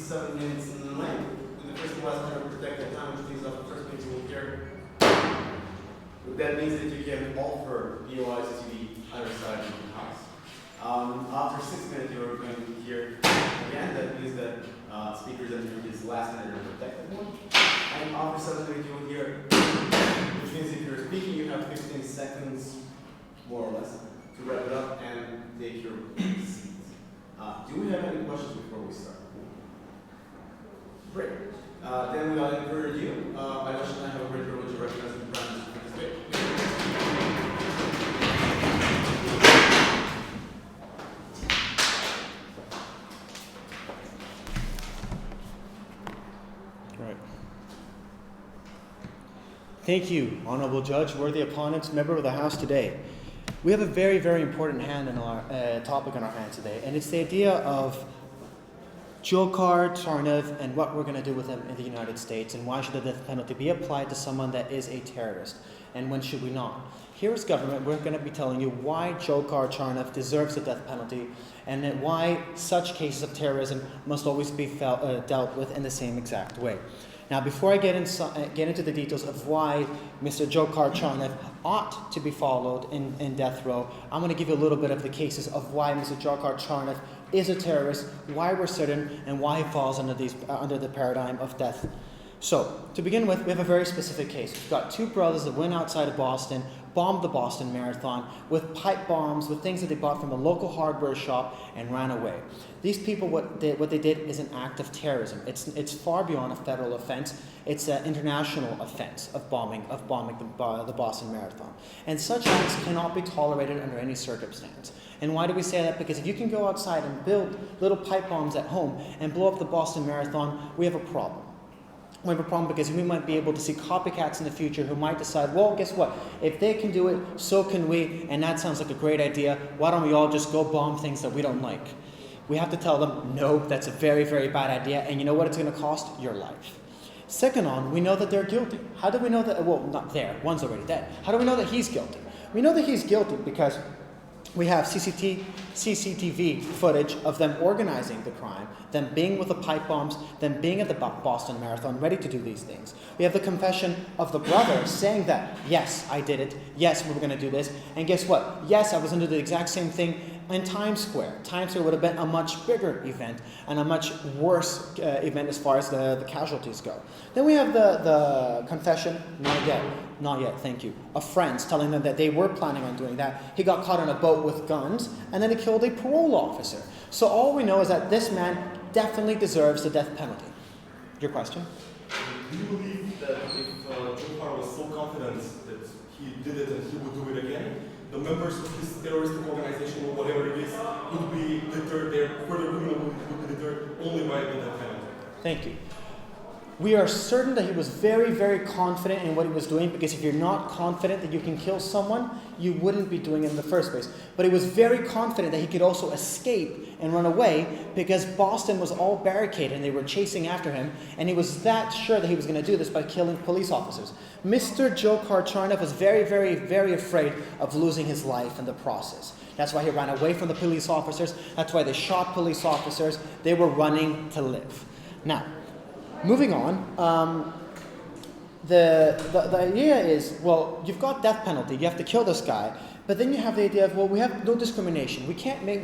7 minutes in length, with the first and last kind of protected time, which means that the first minute you will hear. That means that you can offer POIs to the other side of the house. After 6 minutes, you're going to hear again. That means that speakers enter his last minute are protected one. And after 7 minutes, you will hear, which means if you're speaking, you have 15 seconds, more or less, to wrap it up and take your seats. Do we have any questions before we start? Great. Then without any further ado, I have a great privilege of recognizing the Prime Minister for this bit. Right. Thank you, Honorable Judge, worthy opponents, member of the House today. We have a very, very important topic in our hand today, and it's the idea of Djokar Tsarnev and what we're going to do with him in the United States, and why should the death penalty be applied to someone that is a terrorist, and when should we not? Here as government, we're going to be telling you why Djokar Tsarnev deserves the death penalty, and why such cases of terrorism must always be dealt with in the same exact way. Now, before I get into the details of why Mr. Djokar Tsarnev ought to be followed in death row, I'm going to give you a little bit of the cases of why Mr. Djokar Tsarnev is a terrorist, why we're certain, and why he falls under the paradigm of death. So, to begin with, we have a very specific case. We've got two brothers that went outside of Boston, bombed the Boston Marathon with pipe bombs, with things that they bought from a local hardware shop, and ran away. These people, what they did is an act of terrorism. It's far beyond a federal offense. It's an international offense of bombing the Boston Marathon. And such acts cannot be tolerated under any circumstance. And why do we say that? Because if you can go outside and build little pipe bombs at home and blow up the Boston Marathon, we have a problem. We have a problem because we might be able to see copycats in the future who might decide, well, guess what? If they can do it, so can we, and that sounds like a great idea. Why don't we all just go bomb things that we don't like? We have to tell them, no, that's a very, very bad idea, and you know what it's going to cost? Your life. Second on, we know that they're guilty. How do we know that? Well, not there. One's already dead. How do we know that he's guilty? We know that he's guilty because we have CCTV footage of them organizing the crime, them being with the pipe bombs, them being at the Boston Marathon, ready to do these things. We have the confession of the brother saying that, yes, I did it. Yes, we were going to do this. And guess what? Yes, I was going to do the exact same thing in Times Square. Times Square would have been a much bigger event and a much worse event as far as the casualties go. Then we have the confession, not yet, thank you, of friends telling them that they were planning on doing that. He got caught on a boat with guns, and then he killed a parole officer. So all we know is that this man definitely deserves the death penalty. Your question? Do you believe that if Djokar was so confident that he did it and he would do it again, the members of this terrorist organization or whatever it is would be deterred, their further criminal would be deterred only by the death penalty? Thank you. We are certain that he was very, very confident in what he was doing, because if you're not confident that you can kill someone, you wouldn't be doing it in the first place. But he was very confident that he could also escape and run away, because Boston was all barricaded and they were chasing after him, and he was that sure that he was going to do this by killing police officers. Mr. Djokar Tsarnev was very, very, very afraid of losing his life in the process. That's why he ran away from the police officers. That's why they shot police officers. They were running to live. Now, moving on, the idea is, well, you've got death penalty, you have to kill this guy, but then you have the idea of, well, we have no discrimination. We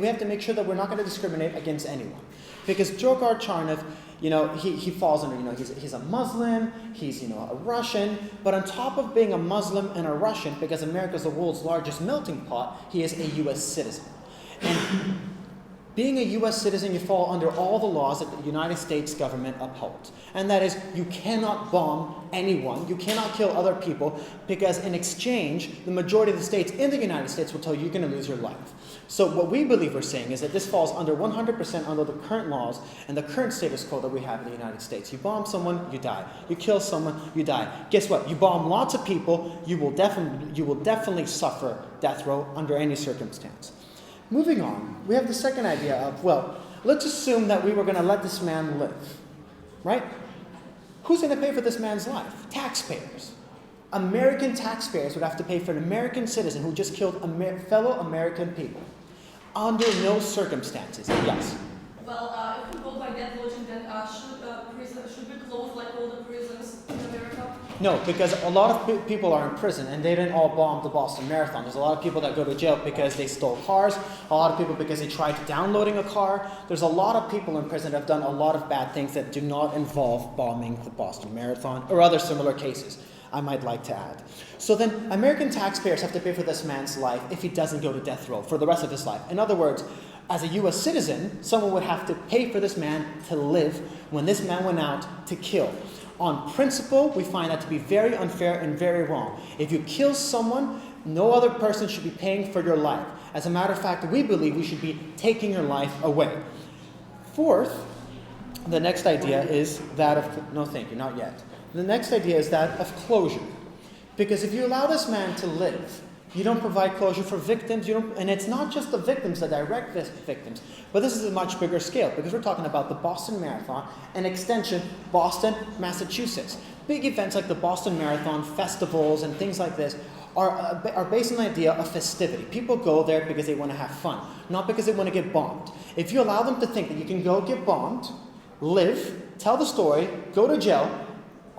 have to make sure that we're not going to discriminate against anyone. Because Djokar Tsarnev, he falls under, he's a Muslim, he's, a Russian, but on top of being a Muslim and a Russian, because America is the world's largest melting pot, he is a U.S. citizen. And being a U.S. citizen, you fall under all the laws that the United States government upholds. And that is, you cannot bomb anyone, you cannot kill other people, because in exchange, the majority of the states in the United States will tell you you're going to lose your life. So what we believe we're saying is that this falls under 100% under the current laws and the current status quo that we have in the United States. You bomb someone, you die. You kill someone, you die. Guess what? You bomb lots of people, you will definitely suffer death row under any circumstance. Moving on, we have the second idea of, well, let's assume that we were going to let this man live, right? Who's going to pay for this man's life? Taxpayers. American taxpayers would have to pay for an American citizen who just killed fellow American people. Under no circumstances, yes. Well, if we go by that logic, then should we close like all the prisons in America? No, because a lot of people are in prison and they didn't all bomb the Boston Marathon. There's a lot of people that go to jail because they stole cars, a lot of people because they tried downloading a car. There's a lot of people in prison that have done a lot of bad things that do not involve bombing the Boston Marathon or other similar cases, I might like to add. So then American taxpayers have to pay for this man's life if he doesn't go to death row for the rest of his life. In other words, as a US citizen, someone would have to pay for this man to live when this man went out to kill. On principle, we find that to be very unfair and very wrong. If you kill someone, no other person should be paying for your life. As a matter of fact, we believe we should be taking your life away. Fourth, the next idea is that of, no thank you, not yet. The next idea is that of closure. Because if you allow this man to live, you don't provide closure for victims, and it's not just the victims, the direct victims, but this is a much bigger scale because we're talking about the Boston Marathon and extension, Boston, Massachusetts. Big events like the Boston Marathon, festivals, and things like this are based on the idea of festivity. People go there because they want to have fun, not because they want to get bombed. If you allow them to think that you can go get bombed, live, tell the story, go to jail,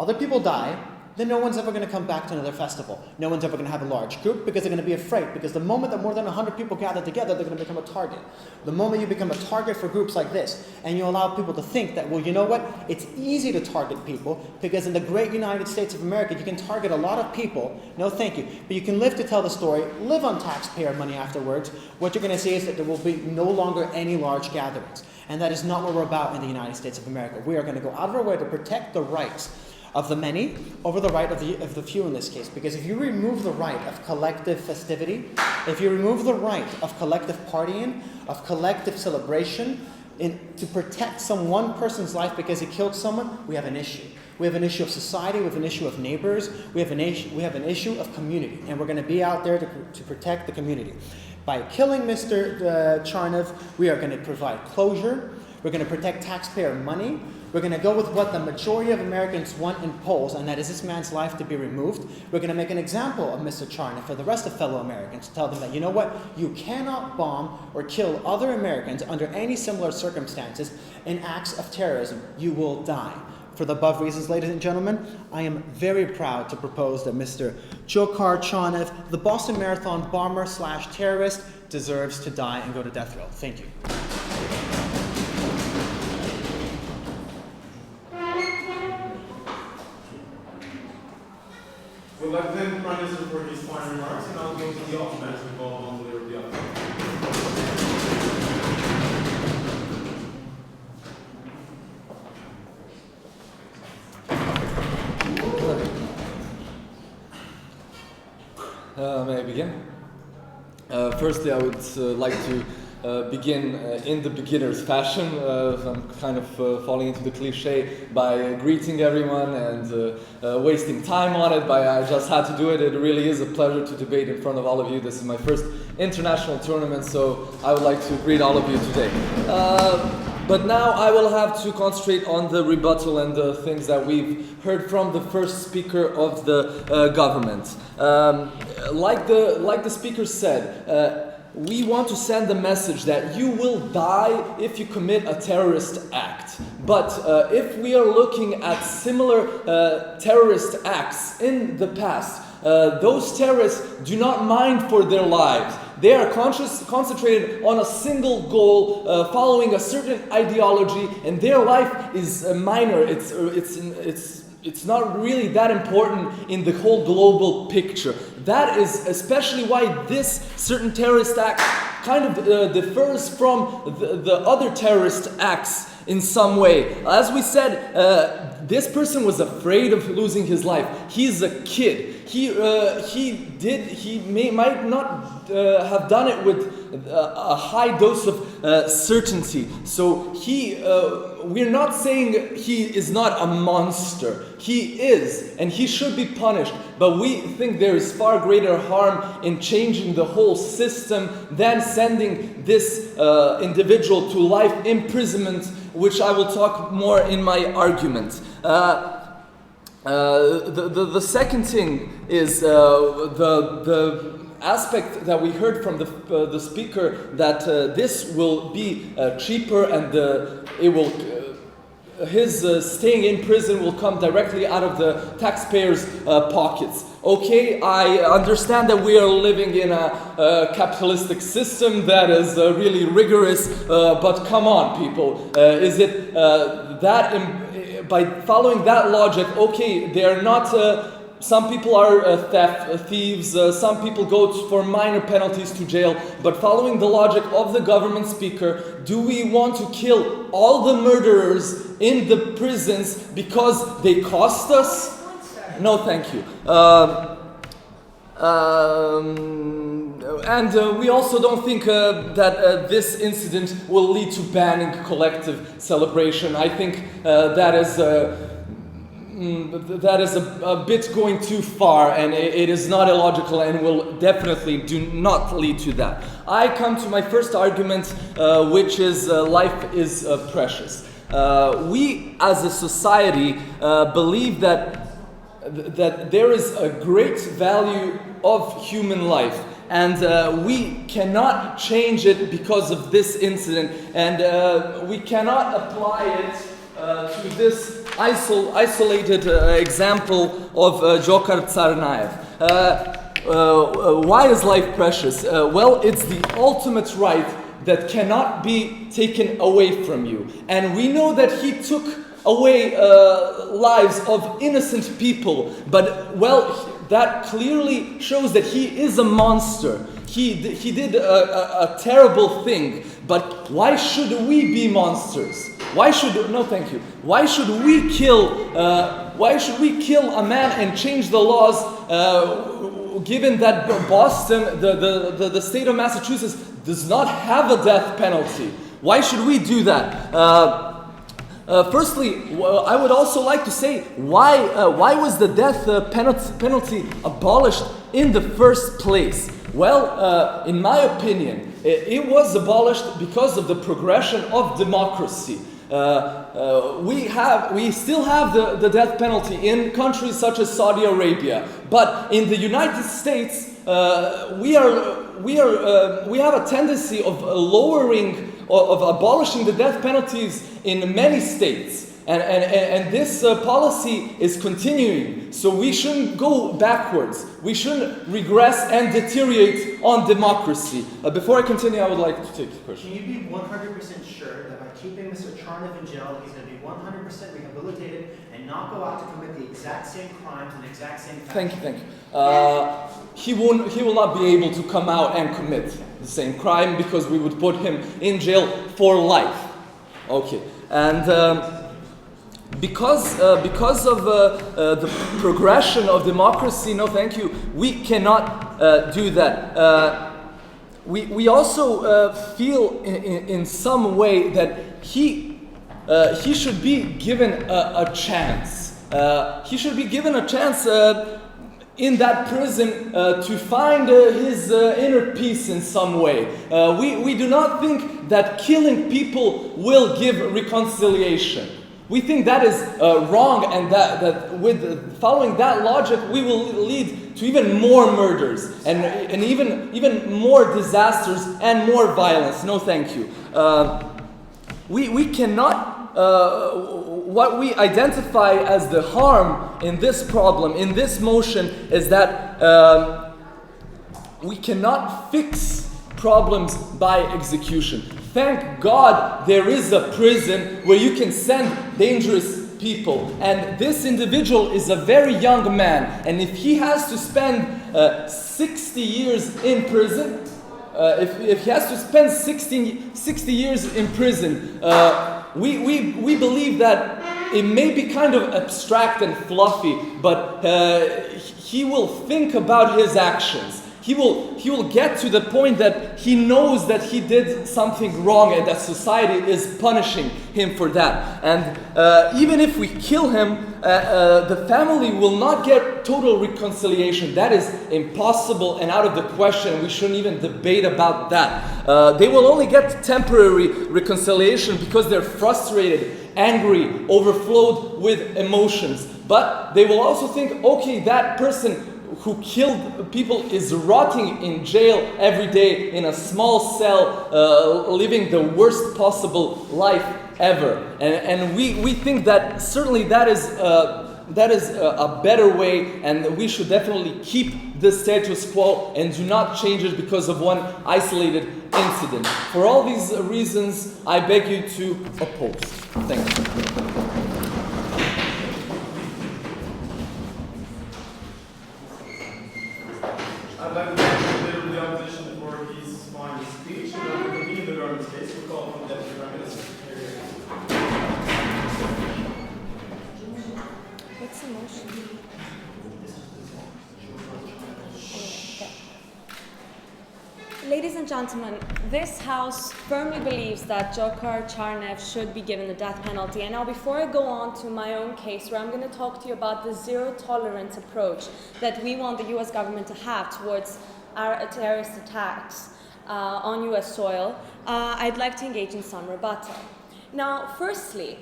other people die, then no one's ever going to come back to another festival. No one's ever going to have a large group because they're going to be afraid. Because the moment that more than 100 people gather together, they're going to become a target. The moment you become a target for groups like this, and you allow people to think that, well, you know what? It's easy to target people because in the great United States of America, you can target a lot of people. No, thank you. But you can live to tell the story, live on taxpayer money afterwards. What you're going to see is that there will be no longer any large gatherings. And that is not what we're about in the United States of America. We are going to go out of our way to protect the rights of the many over the right of the few in this case. Because if you remove the right of collective festivity, if you remove the right of collective partying, of collective celebration, to protect some one person's life because he killed someone, we have an issue. We have an issue of society, we have an issue of neighbors, we have an issue of community, and we're going to be out there to protect the community. By killing Mr. Tsarnev, we are going to provide closure, we're going to protect taxpayer money, we're going to go with what the majority of Americans want in polls, and that is this man's life to be removed. We're going to make an example of Mr. Tsarnev for the rest of fellow Americans, to tell them that, you know what, you cannot bomb or kill other Americans under any similar circumstances in acts of terrorism. You will die. For the above reasons, ladies and gentlemen, I am very proud to propose that Mr. Djokar Tsarnev, the Boston Marathon bomber/terrorist, deserves to die and go to death row. Thank you. We'd like to thank the Prime Minister for his final remarks, and I'll go to the alternate to involve on the leader of the other. May I begin? Firstly, I would like to begin in the beginner's fashion. I'm kind of falling into the cliche by greeting everyone and wasting time on it, but I just had to do it. It really is a pleasure to debate in front of all of you. This is my first international tournament, so I would like to greet all of you today. But now I will have to concentrate on the rebuttal and the things that we've heard from the first speaker of the government. Like the speaker said, we want to send the message that you will die if you commit a terrorist act. But if we are looking at similar terrorist acts in the past, those terrorists do not mind for their lives. They are concentrated on a single goal, following a certain ideology, and their life is minor. It's not really that important in the whole global picture. That is especially why this certain terrorist act kind of differs from the other terrorist acts in some way. As we said, this person was afraid of losing his life. He's a kid. He might not have done it with a high dose of certainty. So we're not saying he is not a monster. He is, and he should be punished. But we think there is far greater harm in changing the whole system than sending this individual to life imprisonment, which I will talk more in my argument. The second thing is aspect that we heard from the speaker, that this will be cheaper and it will his staying in prison will come directly out of the taxpayers' pockets. Okay, I understand that we are living in a capitalistic system that is really rigorous, but come on, people. Is it by following that logic, okay, they are not... some people are thieves, some people go for minor penalties to jail, but following the logic of the government speaker, do we want to kill all the murderers in the prisons because they cost us? No, thank you. And we also don't think that this incident will lead to banning collective celebration. I think that is a bit going too far, and it is not illogical and will definitely do not lead to that. I come to my first argument, which is life is precious. We as a society believe that there is a great value of human life, and we cannot change it because of this incident, and we cannot apply it to this isolated example of Djokar Tsarnev. Why is life precious? Well, it's the ultimate right that cannot be taken away from you. And we know that he took away lives of innocent people, but well, that clearly shows that he is a monster. He did a terrible thing, but why should we be monsters? Why should we kill a man and change the laws, given that Boston, the state of Massachusetts, does not have a death penalty? Why should we do that? Firstly, I would also like to say, why was the death penalty abolished in the first place? Well, in my opinion, it was abolished because of the progression of democracy. We still have the death penalty in countries such as Saudi Arabia, but in the United States, we have a tendency of abolishing the death penalties in many states. And this policy is continuing, so we shouldn't go backwards. We shouldn't regress and deteriorate on democracy. Before I continue, I would like to take the question. Can you be 100% sure that by keeping Mr. Tsarnev in jail, he's going to be 100% rehabilitated and not go out to commit the exact same crimes and exact same Thank you. He will not be able to come out and commit the same crime because we would put him in jail for life. Okay, and because of the progression of democracy, no thank you, we cannot do that. We also feel in some way that he should be given a chance. He should be given a chance in that prison to find his inner peace in some way. We do not think that killing people will give reconciliation. We think that is wrong, and that with following that logic, we will lead to even more murders and even more disasters and more violence. No, thank you. We cannot. What we identify as the harm in this problem, in this motion, is that we cannot fix problems by execution. Thank God there is a prison where you can send dangerous people. And this individual is a very young man. And if he has to spend 60 years in prison, if he has to spend 60 years in prison, we believe that it may be kind of abstract and fluffy, but he will think about his actions. He will get to the point that he knows that he did something wrong and that society is punishing him for that. And even if we kill him, the family will not get total reconciliation. That is impossible and out of the question. We shouldn't even debate about that. They will only get temporary reconciliation because they're frustrated, angry, overflowed with emotions. But they will also think, okay, that person who killed people is rotting in jail every day in a small cell, living the worst possible life ever. And we think that certainly that is a better way, and we should definitely keep the status quo and do not change it because of one isolated incident. For all these reasons, I beg you to oppose. Thank you. I'd like to thank the leader of the opposition for his fine speech, and I will continue the government's case. We'll call upon the Deputy Prime Minister. What's the motion? Ladies and gentlemen, this House firmly believes that Djokar Tsarnev should be given the death penalty. And now before I go on to my own case, where I'm going to talk to you about the zero-tolerance approach that we want the U.S. government to have towards our terrorist attacks on U.S. soil, I'd like to engage in some rebuttal. Now, firstly,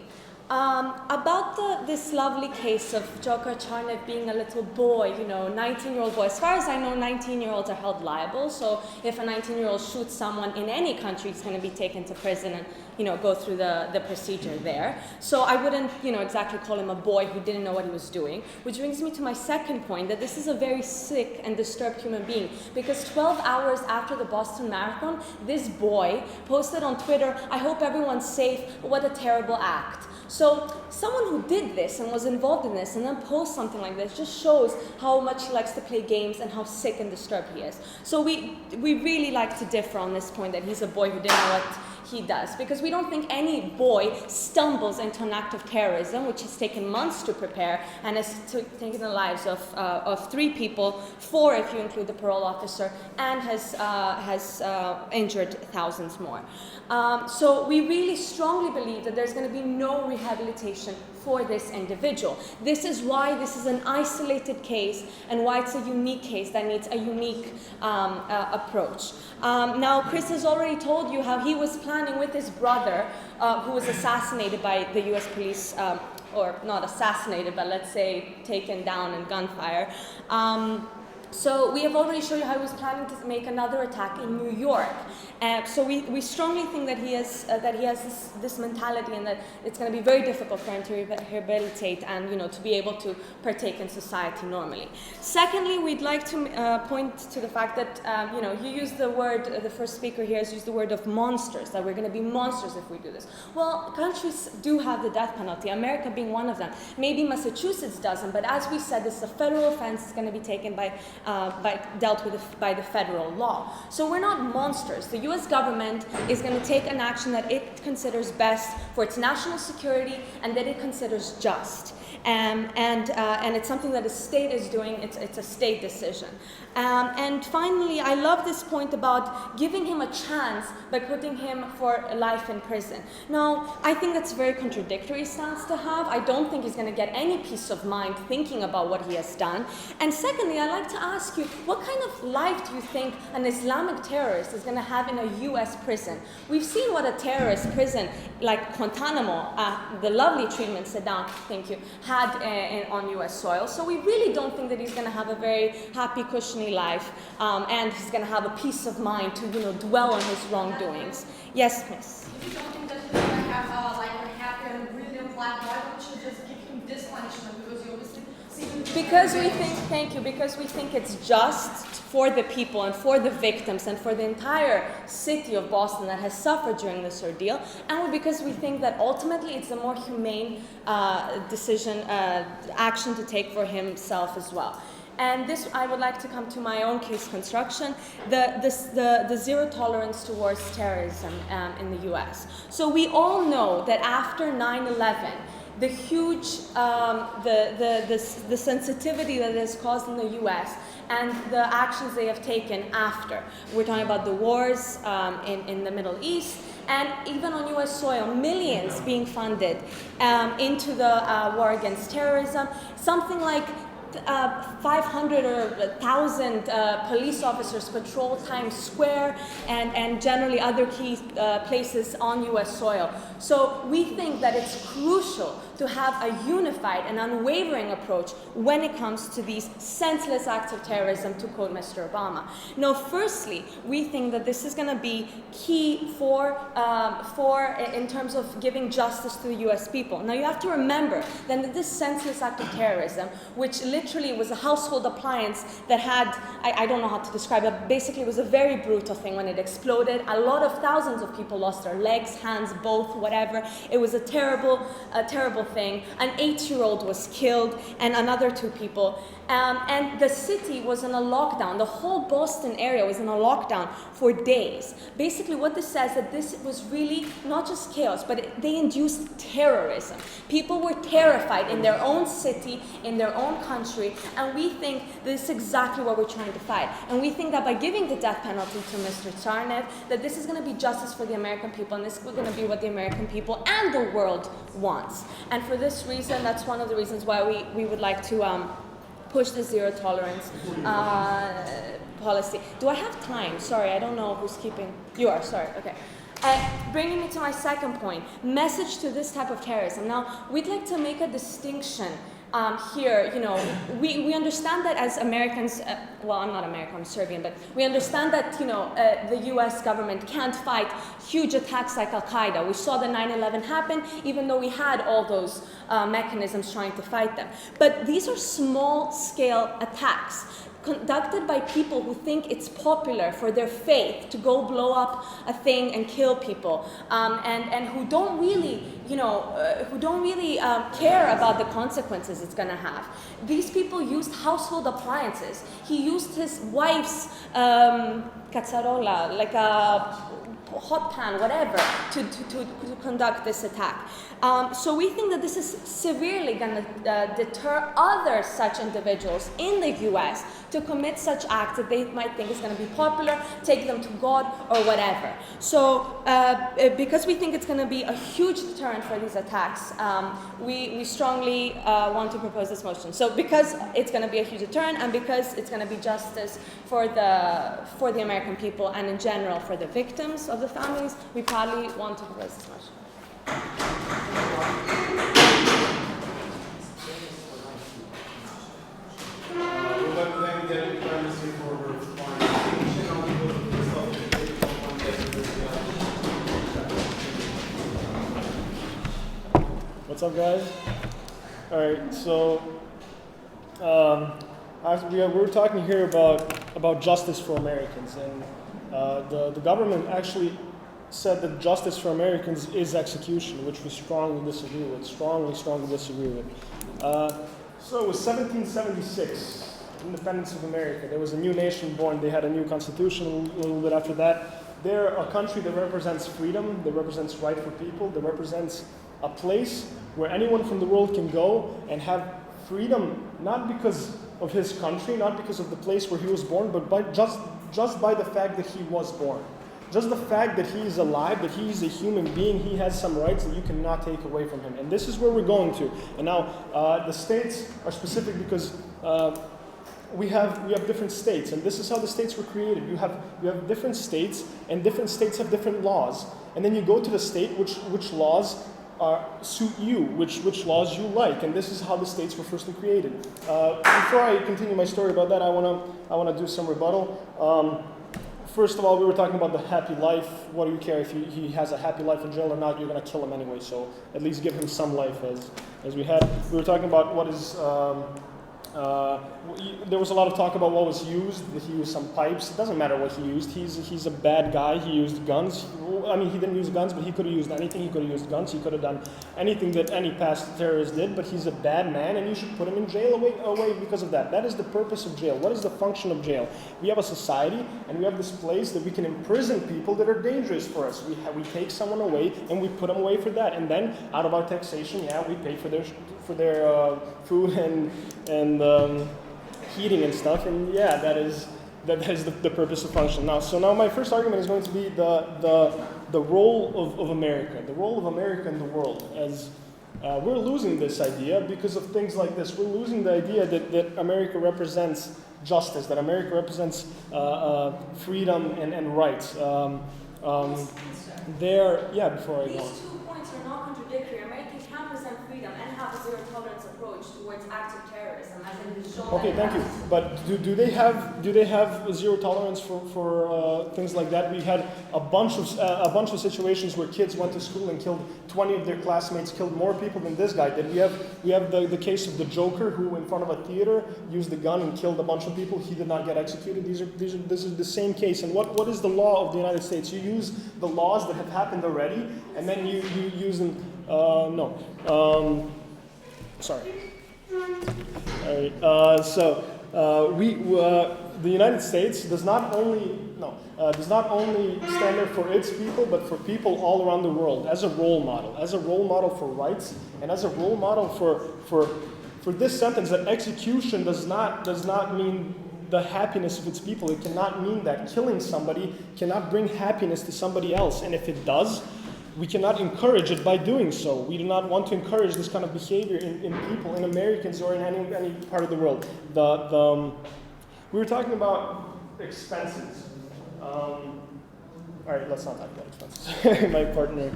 about this lovely case of Djokar Tsarnev being a little boy, 19-year-old boy. As far as I know, 19-year-olds are held liable. So if a 19-year-old shoots someone in any country, he's going to be taken to prison and, go through the procedure there. So I wouldn't, exactly call him a boy who didn't know what he was doing. Which brings me to my second point, that this is a very sick and disturbed human being. Because 12 hours after the Boston Marathon, this boy posted on Twitter, "I hope everyone's safe. What a terrible act." So someone who did this and was involved in this and then posts something like this just shows how much he likes to play games and how sick and disturbed he is. So we really like to differ on this point, that he's a boy who didn't know what he does, because we don't think any boy stumbles into an act of terrorism, which has taken months to prepare and has taken the lives of 3 people, 4 if you include the parole officer, and has injured thousands more. So we really strongly believe that there's going to be no rehabilitation for this individual. This is why this is an isolated case and why it's a unique case that needs a unique approach. Now, Chris has already told you how he was planning with his brother, who was assassinated by the US police, or not assassinated, but let's say taken down in gunfire. So we have already shown you how he was planning to make another attack in New York. So we strongly think that he has this mentality, and that it's going to be very difficult for him to rehabilitate and to be able to partake in society normally. Secondly, we'd like to point to the fact that you used the word. The first speaker here has used the word of monsters, that we're going to be monsters if we do this. Well, countries do have the death penalty. America being one of them. Maybe Massachusetts doesn't, but as we said, this is a federal offense. It's going to be taken dealt with by the federal law. So we're not monsters. The U.S. government is going to take an action that it considers best for its national security and that it considers just. And it's something that the state is doing. It's a state decision. And finally, I love this point about giving him a chance by putting him for life in prison. Now, I think that's a very contradictory stance to have. I don't think he's going to get any peace of mind thinking about what he has done. And secondly, I'd like to ask you, what kind of life do you think an Islamic terrorist is going to have in a U.S. prison? We've seen what a terrorist prison like Guantanamo, the lovely treatment Saddam, thank you, had on U.S. soil. So we really don't think that he's going to have a very happy, cushiony life, and he's going to have a peace of mind to dwell on his wrongdoings. Yes, miss. If you don't think that he's going to have like a happy and brilliant life, why don't you just give him this punishment? Because you obviously see him. Because we think, thank you, because we think it's just for the people and for the victims and for the entire city of Boston that has suffered during this ordeal, and because we think that ultimately it's a more humane action to take for himself as well. And this, I would like to come to my own case construction, the zero tolerance towards terrorism in the U.S. So we all know that after 9/11, the huge, the sensitivity that it has caused in the U.S. and the actions they have taken after. We're talking about the wars in the Middle East, and even on U.S. soil, millions being funded into the war against terrorism. Something like 500 or 1,000 police officers patrol Times Square and generally other key places on U.S. soil. So we think that it's crucial to to have a unified and unwavering approach when it comes to these senseless acts of terrorism, to quote Mr. Obama. Now, firstly, we think that this is going to be key for in terms of giving justice to the U.S. people. Now, you have to remember that this senseless act of terrorism, which literally was a household appliance that had, I don't know how to describe it, basically it was a very brutal thing when it exploded. A lot of thousands of people lost their legs, hands, both, whatever. It was a terrible thing. An 8-year-old was killed and another 2 people. And the city was in a lockdown. The whole Boston area was in a lockdown for days. Basically, what this says that this was really not just chaos, but they induced terrorism. People were terrified in their own city, in their own country, and we think this is exactly what we're trying to fight. And we think that by giving the death penalty to Mr. Tsarnev, that this is going to be justice for the American people, and this is going to be what the American people and the world wants. And for this reason, that's one of the reasons why we would like to push the zero tolerance policy. Do I have time? Sorry, I don't know who's keeping. You are, sorry, okay. Bringing me to my second point, message to this type of terrorism. Now, we'd like to make a distinction here. We understand that as Americans, well, I'm not American, I'm Serbian, but we understand that, the US government can't fight huge attacks like Al-Qaeda. We saw the 9/11 happen, even though we had all those mechanisms trying to fight them. But these are small-scale attacks conducted by people who think it's popular for their faith to go blow up a thing and kill people, and who don't really, care about the consequences it's going to have. These people used household appliances. He used his wife's cazarola, like a hot pan, whatever, to conduct this attack. So we think that this is severely going to deter other such individuals in the US to commit such acts that they might think is going to be popular, take them to God, or whatever. So because we think it's going to be a huge deterrent for these attacks, we strongly want to propose this motion. So because it's going to be a huge deterrent, and because it's going to be justice for the American people, and in general for the victims of the families, we proudly want to propose this motion. We'd like to thank the Deputy Prime Minister for her participation on the bill for self-education on What's up, guys? All right, so we're talking here about justice for Americans, and the government actually said that justice for Americans is execution, which we strongly disagree with. Strongly disagree with. So it was 1776, independence of America. There was a new nation born. They had a new constitution a little bit after that. They're a country that represents freedom, that represents right for people, that represents a place where anyone from the world can go and have freedom, not because of his country, not because of the place where he was born, but by just by the fact that he was born. Just the fact that he is alive, that he is a human being, he has some rights that you cannot take away from him. And this is where we're going to. And now, the states are specific because we have different states, and this is how the states were created. You have different states, and different states have different laws. And then you go to the state which laws suit you, which laws you like, and this is how the states were first created. Before I continue my story about that, I wanna do some rebuttal. First of all, we were talking about the happy life. What do you care if he has a happy life in jail or not? You're going to kill him anyway, so at least give him some life as we had. We were talking about what is... there was a lot of talk about what was used. He used some pipes. It doesn't matter what he used. He's a bad guy. He used guns. I mean, he didn't use guns, but he could have used anything. He could have used guns. He could have done anything that any past terrorist did, but he's a bad man, and you should put him in jail away because of that. That is the purpose of jail. What is the function of jail? We have a society, and we have this place that we can imprison people that are dangerous for us. We take someone away, and we put them away for that. And then, out of our taxation, we pay for their food and heating and stuff, and that is the purpose of function. Now my first argument is going to be the role of America, the role of America in the world. As we're losing this idea because of things like this. We're losing the idea that America represents justice, that America represents freedom and rights. Before I go on. These 2 points are not contradictory. America can present freedom and have a zero-tolerance approach towards acts of terrorism, as it is shown. Okay, thank you. But do they have a zero tolerance for things like that? We had a bunch of situations where kids went to school and killed 20 of their classmates, killed more people than this guy did. We have the case of the Joker, who in front of a theater used a gun and killed a bunch of people. He did not get executed. This is the same case. And what is the law of the United States? You use the laws that have happened already, and then you use them. Sorry. All right. The United States does not only stand there for its people, but for people all around the world as a role model for rights, and as a role model for this sentence that execution does not mean the happiness of its people. It cannot mean that killing somebody cannot bring happiness to somebody else, and if it does, we cannot encourage it by doing so. We do not want to encourage this kind of behavior in people, in Americans, or in any part of the world. We were talking about expenses. All right, let's not talk about expenses. My partner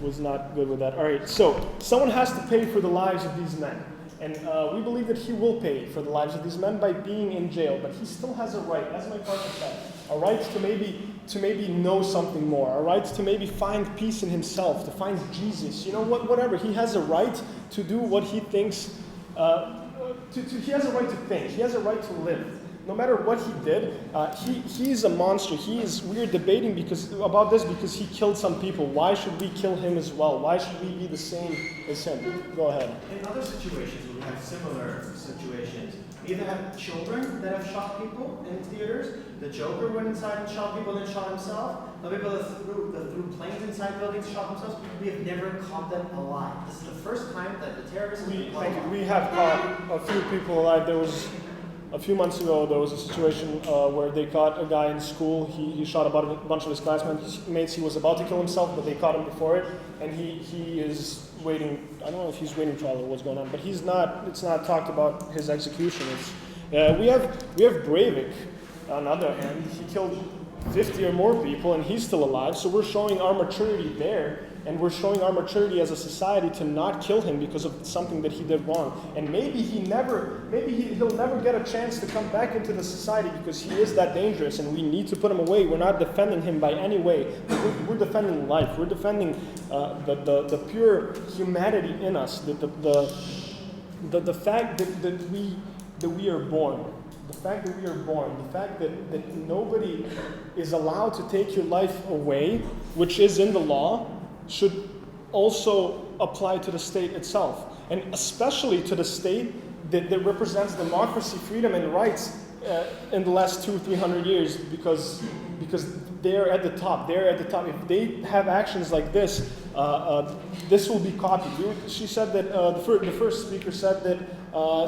was not good with that. All right, so someone has to pay for the lives of these men. And we believe that he will pay for the lives of these men by being in jail. But he still has a right, as my partner said, a right to maybe know something more, a right to maybe find peace in himself, to find Jesus. Whatever. He has a right to do what he thinks. He has a right to think. He has a right to live. No matter what he did, he's a monster. We're debating about this because he killed some people. Why should we kill him as well? Why should we be the same as him? Go ahead. In other situations, we have similar situations. We either have children that have shot people in theaters. The Joker went inside and shot people and then shot himself. The people that threw planes inside buildings shot themselves. We have never caught them alive. This is the first time that the terrorists... We have caught a few people alive. A few months ago, there was a situation where they caught a guy in school. He shot about a bunch of his classmates. He was about to kill himself, but they caught him before it. And he is waiting. I don't know if he's waiting trial or what's going on, but he's not. It's not talked about his execution. We have Breivik. On the other hand, he killed 50 or more people, and he's still alive. So we're showing our maturity there. And we're showing our maturity as a society to not kill him because of something that he did wrong. And maybe he'll never get a chance to come back into the society because he is that dangerous, and we need to put him away. We're not defending him by any way. We're defending life. We're defending the pure humanity in us. The fact that we are born. The fact that we are born. The fact that nobody is allowed to take your life away, which is in the law, should also apply to the state itself, and especially to the state that represents democracy, freedom, and rights in the last 200-300 years, because they're at the top. They're at the top. If they have actions like this, this will be copied. She said that the first speaker said that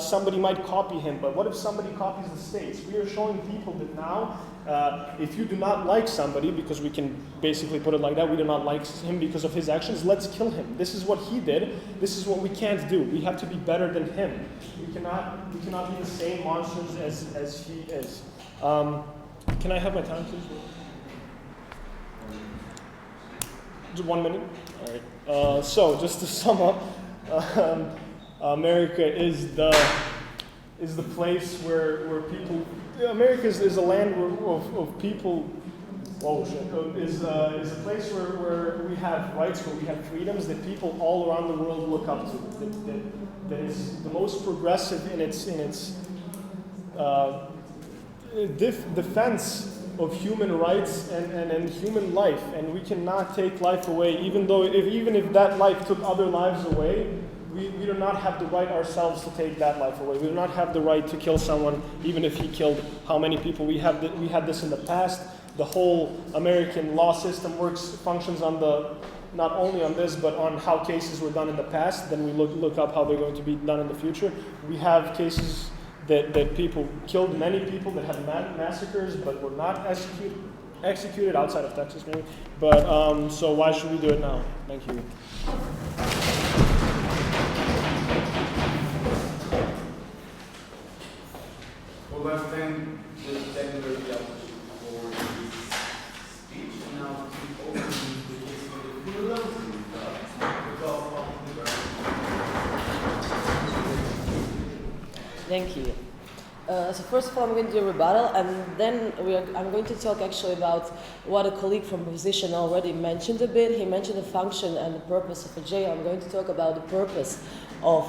somebody might copy him, but what if somebody copies the states? We are showing people that now, if you do not like somebody, because we can basically put it like that, we do not like him because of his actions, let's kill him. This is what he did. This is what we can't do. We have to be better than him. We cannot be the same monsters as he is. Can I have my time, please? Just 1 minute? All right. So, just to sum up, America is the place where people... America is a land of people... is a place where we have rights, where we have freedoms that people all around the world look up to. That is the most progressive in its defense of human rights and human life, and we cannot take life away, even if that life took other lives away. We do not have the right ourselves to take that life away. We do not have the right to kill someone, even if he killed how many people. We had this in the past. The whole American law system functions on not only on this, but on how cases were done in the past. Then we look up how they're going to be done in the future. We have cases that people killed many people, that had massacres, but were not executed outside of Texas, maybe. But so why should we do it now? Thank you. Well, let's then the opportunity for this speech, and now Thank you. So first of all, I'm going to do a rebuttal, and then I'm going to talk actually about what a colleague from opposition already mentioned a bit. He mentioned the function and the purpose of a jail. I'm going to talk about the purpose of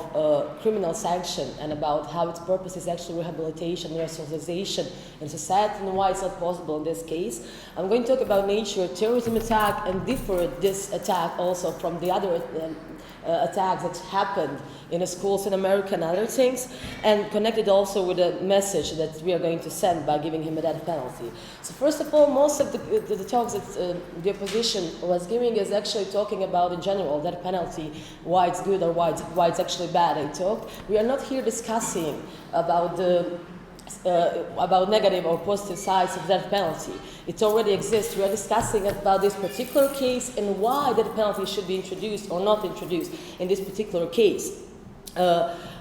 criminal sanction and about how its purpose is actually rehabilitation, resocialization in society, and why it's not possible in this case. I'm going to talk about nature of terrorism attack and differ this attack also from the other attacks that happened in the schools in America and other things, and connected also with a message that we are going to send by giving him a death penalty. So first of all, most of the talks that the opposition was giving is actually talking about in general death penalty, why it's good or why it's actually bad. I talked. We are not here discussing about about negative or positive sides of death penalty. It already exists. We are discussing about this particular case and why death penalty should be introduced or not introduced in this particular case.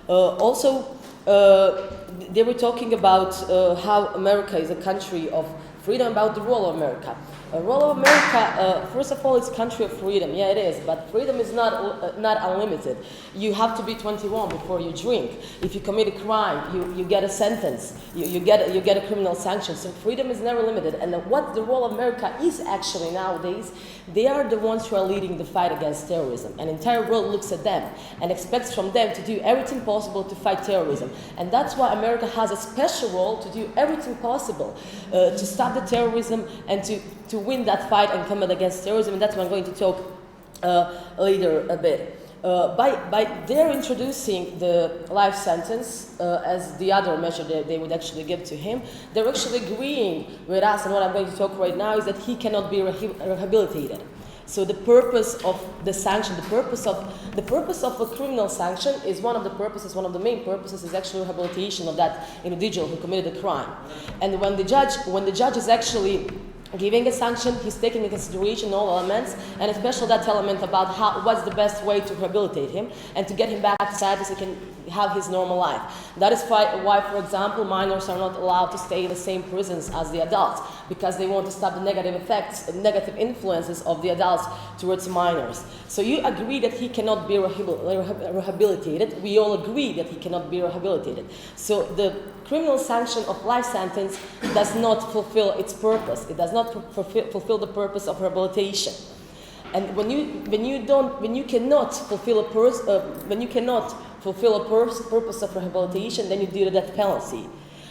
Also, they were talking about how America is a country of freedom, about the role of America. Role of America, first of all, it's a country of freedom. Yeah, it is, but freedom is not unlimited. You have to be 21 before you drink. If you commit a crime, you get a sentence. You get a criminal sanction. So freedom is never limited. And what the role of America is actually nowadays, they are the ones who are leading the fight against terrorism. And the entire world looks at them and expects from them to do everything possible to fight terrorism. And that's why America has a special role to do everything possible to stop the terrorism and to win that fight and combat against terrorism. And that's what I'm going to talk later a bit. By their introducing the life sentence as the other measure that they would actually give to him, they're actually agreeing with us, and what I'm going to talk right now is that he cannot be rehabilitated. So the purpose of the sanction, the purpose of a criminal sanction is one of the main purposes is actually rehabilitation of that individual who committed a crime. And when the judge is actually giving a sanction, he's taking into consideration all elements, and especially that element about what's the best way to rehabilitate him and to get him back to society so he can have his normal life. That is why, for example, minors are not allowed to stay in the same prisons as the adults, because they want to stop the negative effects, negative influences of the adults towards minors. So you agree that he cannot be rehabilitated. We all agree that he cannot be rehabilitated. So the criminal sanction of life sentence does not fulfill its purpose. It does not fulfill the purpose of rehabilitation. And when you cannot fulfill a purpose of rehabilitation, then you do the death penalty.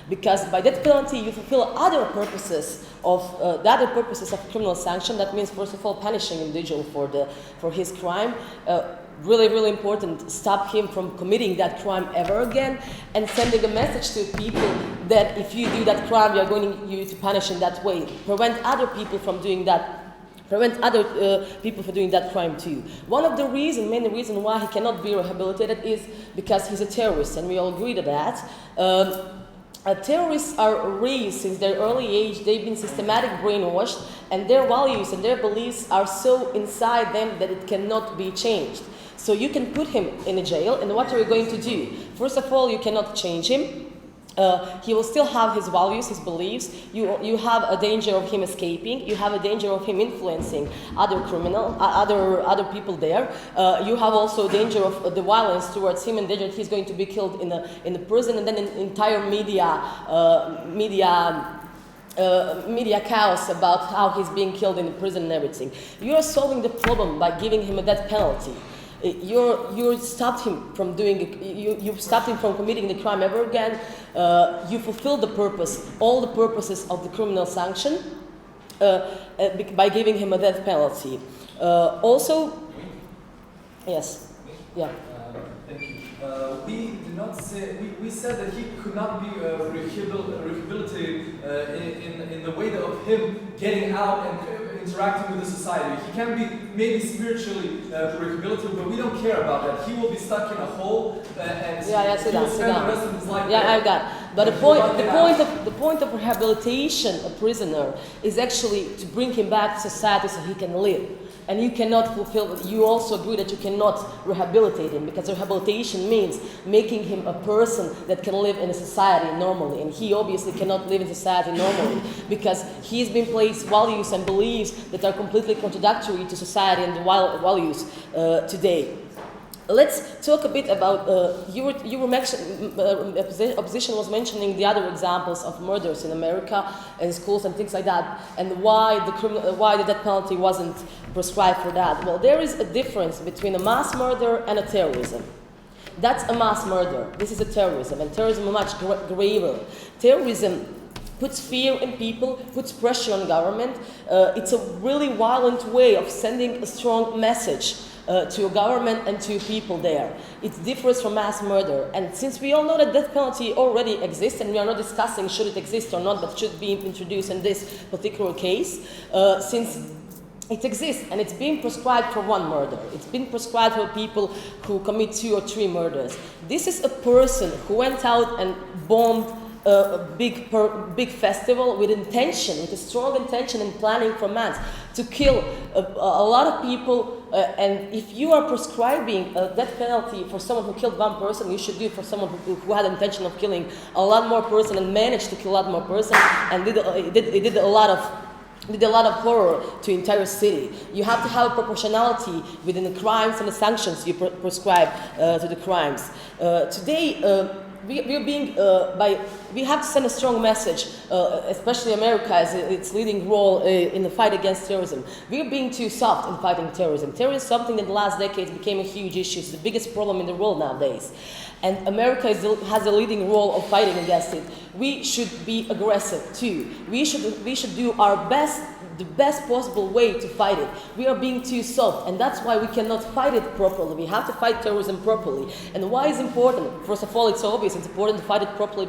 Because by death penalty, you fulfill other purposes of criminal sanction. That means, first of all, punishing an individual for his crime. Really, really important. Stop him from committing that crime ever again, and sending a message to people that if you do that crime, we are going to punish in that way. Prevent other people from doing that. Prevent other people from doing that crime too. One of the main reason why he cannot be rehabilitated is because he's a terrorist, and we all agree to that. Terrorists are raised since their early age. They've been systematically brainwashed, and their values and their beliefs are so inside them that it cannot be changed. So you can put him in a jail, and what are you going to do? First of all, you cannot change him. He will still have his values, his beliefs. You have a danger of him escaping. You have a danger of him influencing other people there. You have also a danger of the violence towards him, and danger that he's going to be killed in the prison, and then an entire media chaos about how he's being killed in the prison and everything. You are solving the problem by giving him a death penalty. You stopped him from you stopped him from committing the crime ever again. You fulfill all the purposes of the criminal sanction by giving him a death penalty. Also, yes, yeah. Thank you. We did not say, we said that he could not be rehabilitated in the way of him getting out and interacting with the society. He can be maybe spiritually rehabilitated, but we don't care about that. He will be stuck in a hole and he will spend the rest of his life there. I've got. But the point of rehabilitation, a prisoner, is actually to bring him back to society so he can live. And you cannot you also agree that you cannot rehabilitate him, because rehabilitation means making him a person that can live in a society normally. And he obviously cannot live in society normally, because he's been placed values and beliefs that are completely contradictory to society and the values today. Let's talk a bit about, you were mentioning, opposition was mentioning the other examples of murders in America and schools and things like that, and why the death penalty wasn't prescribed for that. Well, there is a difference between a mass murder and a terrorism. That's a mass murder. This is a terrorism, and terrorism is much graver. Terrorism puts fear in people, puts pressure on government. It's a really violent way of sending a strong message to a government and to people there. It differs from mass murder. And since we all know that death penalty already exists, and we are not discussing should it exist or not, but should be introduced in this particular case, since it exists and it's being prescribed for one murder. It's been prescribed for people who commit 2 or 3 murders. This is a person who went out and bombed a big festival with intention, with a strong intention and planning for months to kill a lot of people. And if you are prescribing a death penalty for someone who killed one person, you should do it for someone who had the intention of killing a lot more person and managed to kill a lot more person and did a lot of horror to entire city. You have to have a proportionality within the crimes and the sanctions you prescribe to the crimes. Today, we have to send a strong message, especially America as its leading role in the fight against terrorism. We're being too soft in fighting terrorism. Terrorism is something that in the last decades became a huge issue. It's the biggest problem in the world nowadays. And America has a leading role of fighting against it. We should be aggressive too. We should do our best, the best possible way to fight it. We are being too soft, and that's why we cannot fight it properly. We have to fight terrorism properly. And why is important? First of all, it's obvious. It's important to fight it properly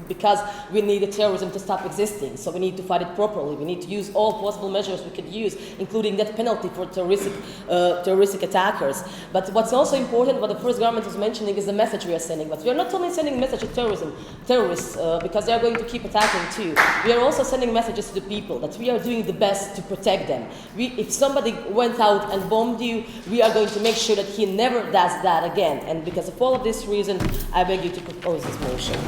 because we need terrorism to stop existing. So we need to fight it properly. We need to use all possible measures we could use, including death penalty for terroristic attackers. But what's also important, what the first government was mentioning, is the message we are sending. But we are not only sending a message to terrorists, because they are going to keep attacking too. We are also sending messages to the people that we are doing the best to protect them. If somebody went out and bombed you, we are going to make sure that he never does that again. And because of all of this reason, I beg you to propose this motion.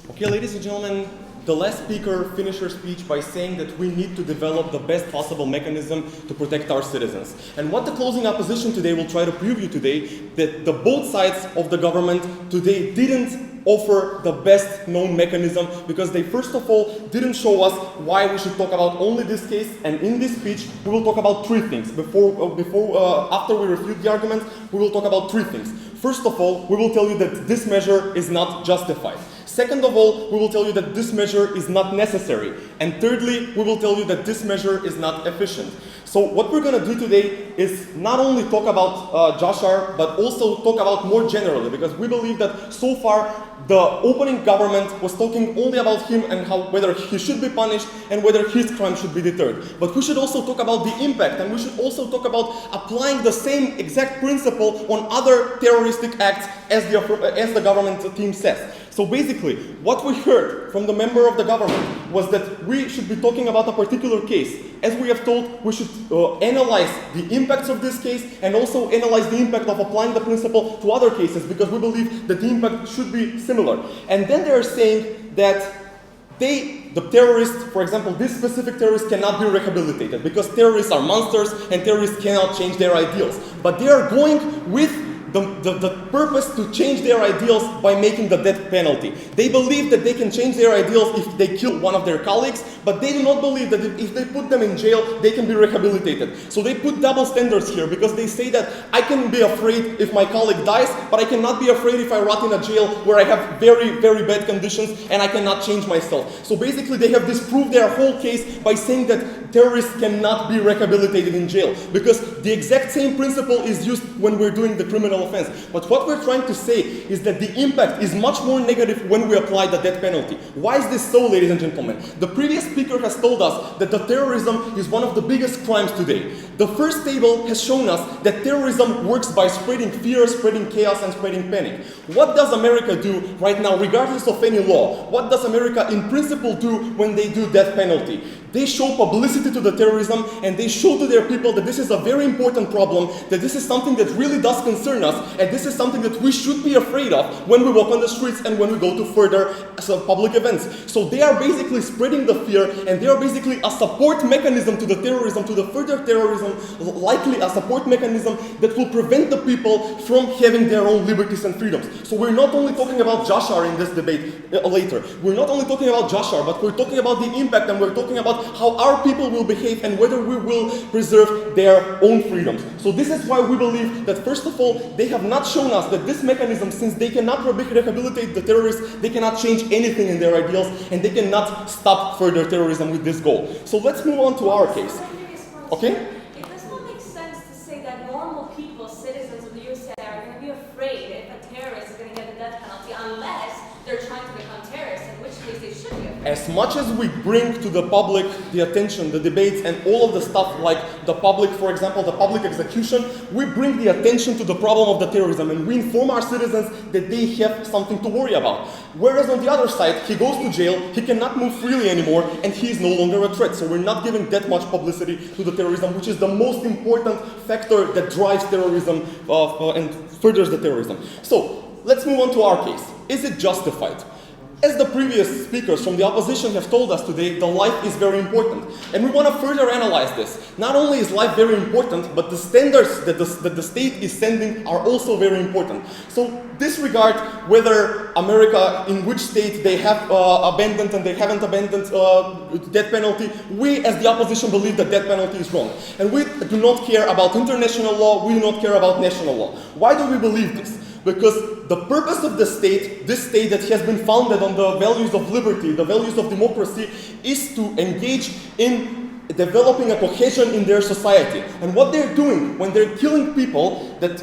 Okay, ladies and gentlemen, the last speaker finished her speech by saying that we need to develop the best possible mechanism to protect our citizens. And what the closing opposition today will try to prove you today, that the both sides of the government today didn't offer the best known mechanism, because they first of all didn't show us why we should talk about only this case. And in this speech we will talk about 3 things. After we refute the argument, we will talk about 3 things. First of all, we will tell you that this measure is not justified. Second of all, we will tell you that this measure is not necessary. And thirdly, we will tell you that this measure is not efficient. So what we're going to do today is not only talk about Djokar, but also talk about more generally, because we believe that so far the opening government was talking only about him and whether he should be punished and whether his crime should be deterred. But we should also talk about the impact, and we should also talk about applying the same exact principle on other terroristic acts as the government team says. So basically, what we heard from the member of the government was that we should be talking about a particular case. As we have told, we should analyze the impacts of this case and also analyze the impact of applying the principle to other cases, because we believe that the impact should be similar. And then they are saying that the terrorists, for example, this specific terrorist cannot be rehabilitated because terrorists are monsters and terrorists cannot change their ideals. But they are going with the purpose to change their ideals by making the death penalty. They believe that they can change their ideals if they kill one of their colleagues, but they do not believe that if they put them in jail, they can be rehabilitated. So they put double standards here, because they say that I can be afraid if my colleague dies, but I cannot be afraid if I rot in a jail where I have very, very bad conditions and I cannot change myself. So basically they have disproved their whole case by saying that terrorists cannot be rehabilitated in jail, because the exact same principle is used when we're doing the criminal offense. But what we're trying to say is that the impact is much more negative when we apply the death penalty. Why is this so, ladies and gentlemen? The previous speaker has told us that the terrorism is one of the biggest crimes today. The first table has shown us that terrorism works by spreading fear, spreading chaos, and spreading panic. What does America do right now, regardless of any law? What does America in principle do when they do death penalty? they show publicity to the terrorism, and they show to their people that this is a very important problem, that this is something that really does concern us, and this is something that we should be afraid of when we walk on the streets and when we go to further public events. So they are basically spreading the fear, and they are basically a support mechanism to the terrorism, to the further terrorism, likely a support mechanism that will prevent the people from having their own liberties and freedoms. So we're not only talking about Djokar in this debate later. We're not only talking about Djokar, but we're talking about the impact, and we're talking about how our people will behave and whether we will preserve their own freedoms. So this is why we believe that, first of all, they have not shown us that this mechanism, since they cannot rehabilitate the terrorists, they cannot change anything in their ideals, and they cannot stop further terrorism with this goal. So let's move on to our case. Okay? It does not make sense to say that normal people, citizens of the USA, are going to be afraid if a terrorist is going to get the death penalty unless they're trying to become terrorists, in which case they should be afraid. As much as we bring to the public the attention, the debates, and all of the stuff like the public, for example, the public execution, we bring the attention to the problem of the terrorism, and we inform our citizens that they have something to worry about. Whereas on the other side, he goes to jail, he cannot move freely anymore, and he is no longer a threat. So we're not giving that much publicity to the terrorism, which is the most important factor that drives terrorism and furthers the terrorism. So let's move on to our case. Is it justified? As the previous speakers from the opposition have told us today, the life is very important. And we want to further analyze this. Not only is life very important, but the standards that the state is sending are also very important. So disregard whether America, in which state they have abandoned and they haven't abandoned death penalty. We as the opposition believe that death penalty is wrong. And we do not care about international law, we do not care about national law. Why do we believe this? Because the purpose of the state, this state that has been founded on the values of liberty, the values of democracy, is to engage in developing a cohesion in their society. And what they're doing when they're killing people that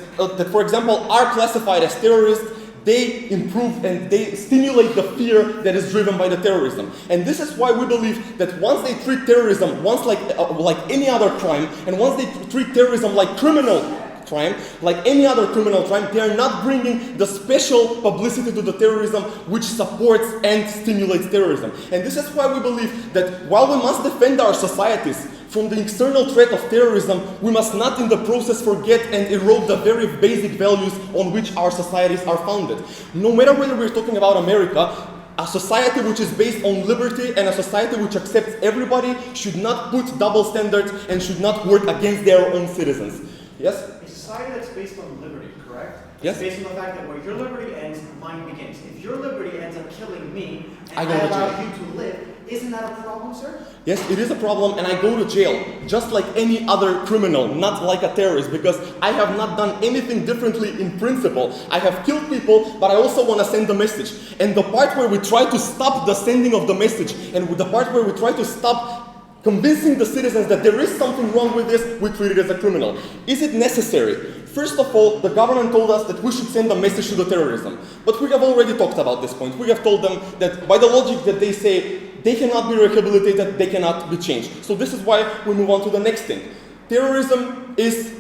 for example, are classified as terrorists, they improve and they stimulate the fear that is driven by the terrorism. And this is why we believe that once they treat terrorism like any other crime, and once they treat terrorism like crime, like any other criminal crime, they are not bringing the special publicity to the terrorism which supports and stimulates terrorism. And this is why we believe that while we must defend our societies from the external threat of terrorism, we must not in the process forget and erode the very basic values on which our societies are founded. No matter whether we're talking about America, a society which is based on liberty and a society which accepts everybody should not put double standards and should not work against their own citizens. Yes? A society that's based on liberty, correct? Yes. It's based on the fact that where your liberty ends, mine begins. If your liberty ends up killing me, and I I go to allow jail. you to live, isn't that a problem, sir? Yes, it is a problem, and I go to jail just like any other criminal, not like a terrorist, because I have not done anything differently in principle. I have killed people, but I also want to send a message. And the part where we try to stop the sending of the message, and the part where we try to stop convincing the citizens that there is something wrong with this, we treat it as a criminal. Is it necessary? First of all, the government told us that we should send a message to the terrorism. But we have already talked about this point. We have told them that by the logic that they say, they cannot be rehabilitated, they cannot be changed. So this is why we move on to the next thing. Terrorism is,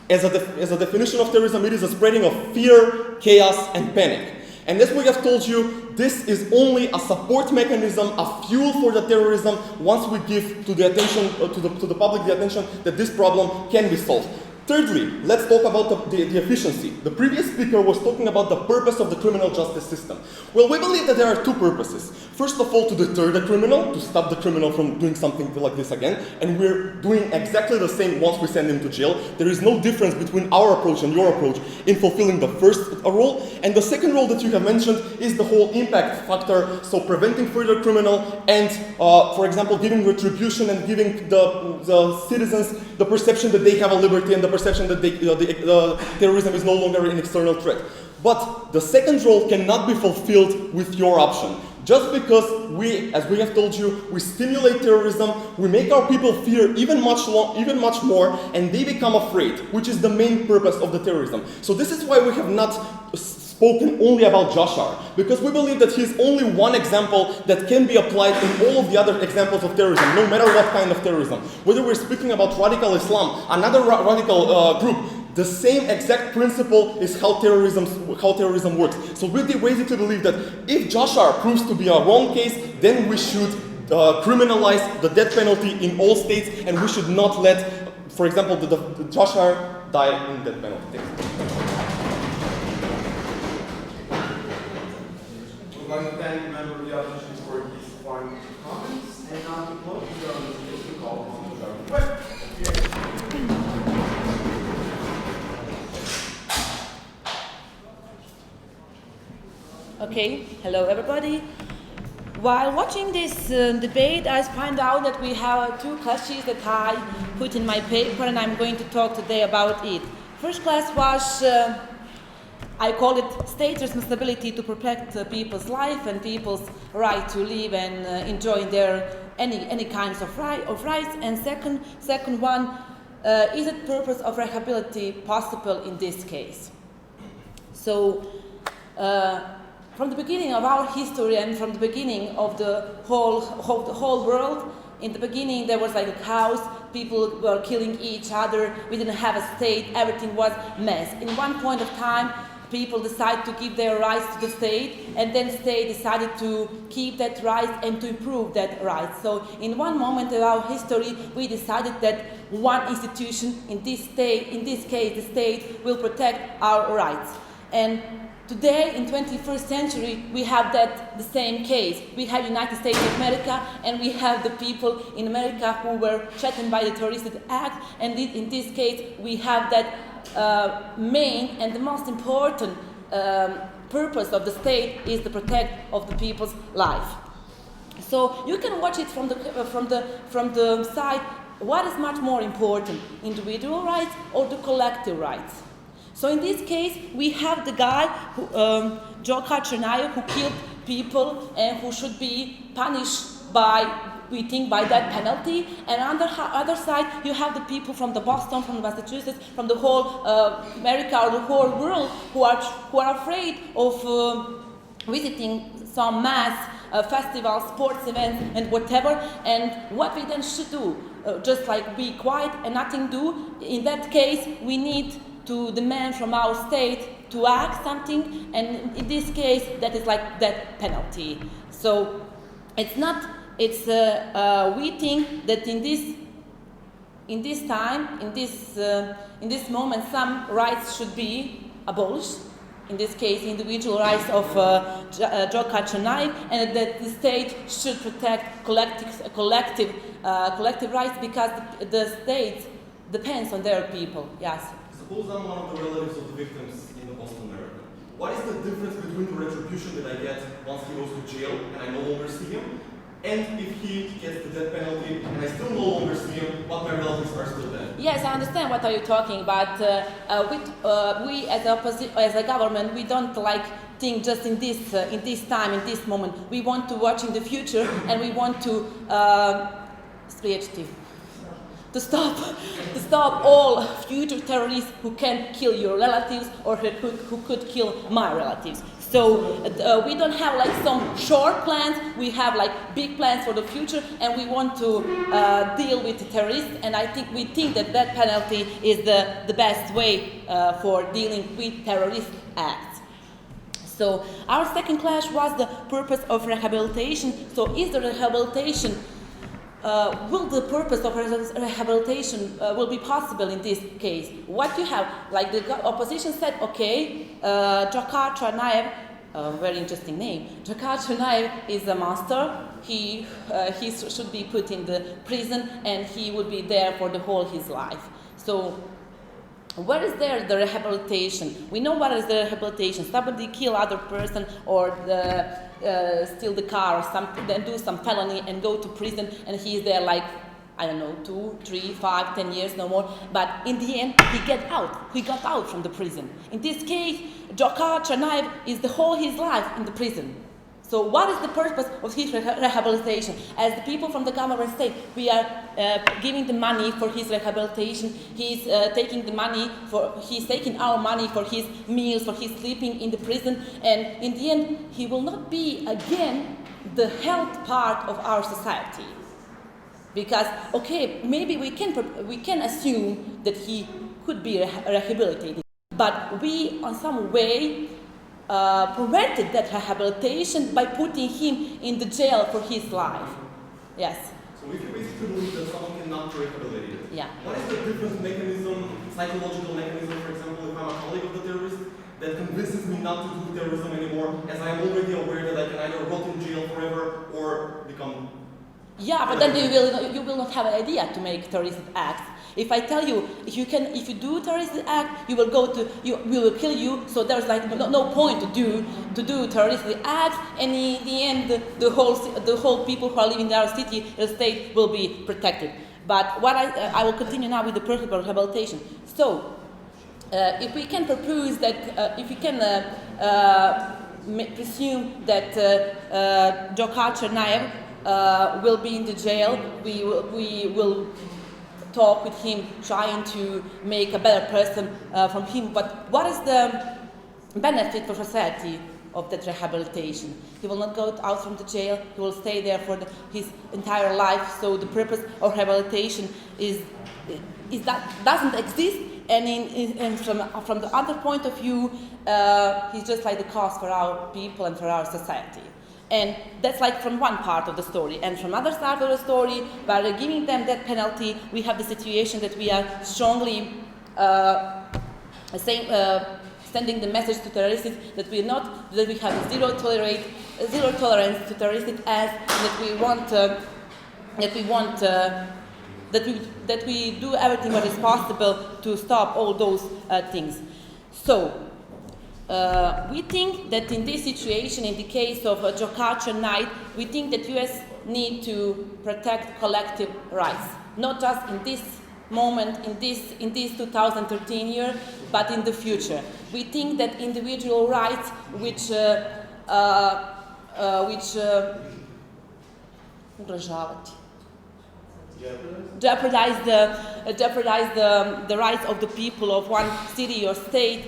as a definition of terrorism, it is a spreading of fear, chaos, and panic. And as we have told you, this is only a support mechanism, a fuel for the terrorism once we give to the attention, to the public the attention that this problem can be solved. Thirdly, let's talk about the efficiency. The previous speaker was talking about the purpose of the criminal justice system. Well, we believe that there are two purposes. First of all, to deter the criminal, to stop the criminal from doing something like this again. And we're doing exactly the same once we send him to jail. There is no difference between our approach and your approach in fulfilling the first role. And the second role that you have mentioned is the whole impact factor. So preventing further criminal and, for example, giving retribution and giving the citizens the perception that they have a liberty and the perception that terrorism is no longer an external threat. But the second role cannot be fulfilled with your option. Just because we, as we have told you, we stimulate terrorism, we make our people fear even much more, and they become afraid, which is the main purpose of the terrorism. So this is why we have not spoken only about Djokar, because we believe that he is only one example that can be applied in all of the other examples of terrorism, no matter what kind of terrorism. Whether we're speaking about radical Islam, another radical group, the same exact principle is how terrorism works. So we basically believe that if Djokar proves to be a wrong case, then we should criminalize the death penalty in all states, and we should not let, for example, the Djokar die in death penalty. Thanks. We're going to thank the member of the opposition for his fine comments, and now to close, we're going to take the call on the government. Okay, hello everybody. While watching this debate, I find out that we have two classes that I put in my paper, and I'm going to talk today about it. First class was, I call it state responsibility to protect people's life and people's right to live and enjoy their any kinds of rights. And second one, is it purpose of rehabilitation possible in this case? So. From the beginning of our history and from the beginning of the whole world, in the beginning there was like a chaos, people were killing each other, we didn't have a state, everything was mess. In one point of time, people decided to give their rights to the state, and then state decided to keep that right and to improve that right. So in one moment of our history, we decided that one institution, in this case the state, will protect our rights. And today, in 21st century, we have the same case. We have United States of America, and we have the people in America who were threatened by the terrorist act, and in this case, we have that main and the most important purpose of the state is to protect of the people's life. So you can watch it from the side, what is much more important, individual rights or the collective rights? So in this case, we have the guy, Djokar Tsarnev, who killed people and who should be punished by that penalty. And on the other side, you have the people from the Boston, from Massachusetts, from the whole America or the whole world who are afraid of visiting some mass festivals, sports events, and whatever. And what we then should do, just like be quiet and nothing do. In that case, we need to demand from our state to act something, and in this case, that is like death penalty. So we think that in this moment, some rights should be abolished. In this case, individual rights of Djokar Tsarnev, and that the state should protect collective rights because the state depends on their people. Yes. Suppose I'm one of the relatives of the victims in the Boston Marathon. What is the difference between the retribution that I get once he goes to jail and I no longer see him, and if he gets the death penalty and I still no longer see him, but my relatives are still dead? Yes, I understand what are you talking about. We as a government, we don't like think just in this time, in this moment. We want to watch in the future, and we want to to stop all future terrorists who can kill your relatives or who could kill my relatives. So we don't have like some short plans, we have like big plans for the future, and we want to deal with the terrorists, and we think that that penalty is the best way for dealing with terrorist acts. So our second clash was the purpose of rehabilitation. So is the rehabilitation will the purpose of rehabilitation will be possible in this case? What you have, like the opposition said, okay, Djokar Tsarnev, very interesting name. Djokar Tsarnev is a monster. He should be put in the prison, and he would be there for the whole his life. So where is there the rehabilitation? We know what is the rehabilitation. Somebody kill other person or steal the car or something, then do some felony and go to prison, and he is there like, I don't know, 2, 3, 5, 10 years, no more. But in the end, he got out from the prison. In this case, Djokar Tsarnev is the whole his life in the prison. So what is the purpose of his rehabilitation? As the people from the government say, we are giving the money for his rehabilitation. He's taking our money for his meals, for his sleeping in the prison, and in the end, he will not be again the health part of our society. Because okay, maybe we can assume that he could be rehabilitated, but we, on some way, prevented that rehabilitation by putting him in the jail for his life. Yes. So if you basically believe that someone cannot be rehabilitated, Yeah. what is the different mechanism, psychological mechanism, for example, if I'm a colleague of the terrorist, that convinces me not to do terrorism anymore, as I am already aware that I can either rot in jail forever or become... Yeah, but then you will not have an idea to make terrorist acts. If I tell you if you do terrorist act, we will kill you. So there's like no point to do terrorist acts, and in the end, the whole people who are living in our city, the state will be protected. But what I will continue now with the protocol rehabilitation. So if we can propose that, if we can presume that Djokar Tsarnev will be in the jail, we will talk with him, trying to make a better person from him. But what is the benefit for society of that rehabilitation? He will not go out from the jail. He will stay there for his entire life. So the purpose of rehabilitation is that doesn't exist. And from the other point of view, he's just like the cost for our people and for our society. And that's like from one part of the story. And from other side of the story, by giving them that penalty, we have the situation that we are strongly sending the message to terrorists that we have zero tolerance to terroristic acts, that we do everything what is possible to stop all those things. So. We think that in this situation, in the case of Djokar Tsarnev, we think that US need to protect collective rights, not just in this moment, in this 2013 year, but in the future. We think that individual rights, which jeopardize the rights of the people of one city or state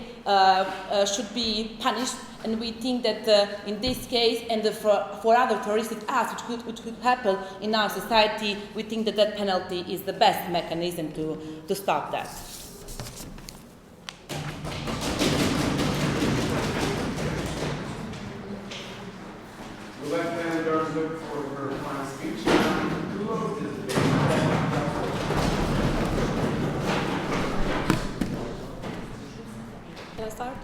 should be punished, and we think that in this case and for other terroristic acts which could happen in our society, we think that penalty is the best mechanism to stop that. We'd like to thank Daree for her final speech. Can I start?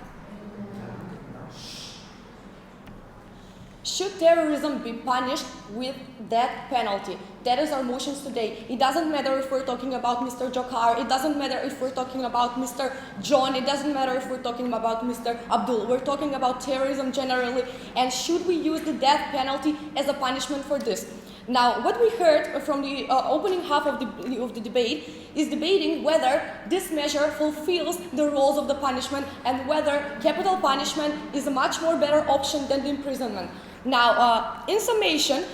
Should terrorism be punished with death penalty? That is our motions today. It doesn't matter if we're talking about Mr. Djokar, it doesn't matter if we're talking about Mr. John, it doesn't matter if we're talking about Mr. Abdul. We're talking about terrorism generally, and should we use the death penalty as a punishment for this? Now, what we heard from the opening half of the debate is debating whether this measure fulfills the roles of the punishment and whether capital punishment is a much more better option than the imprisonment. Now, in summation,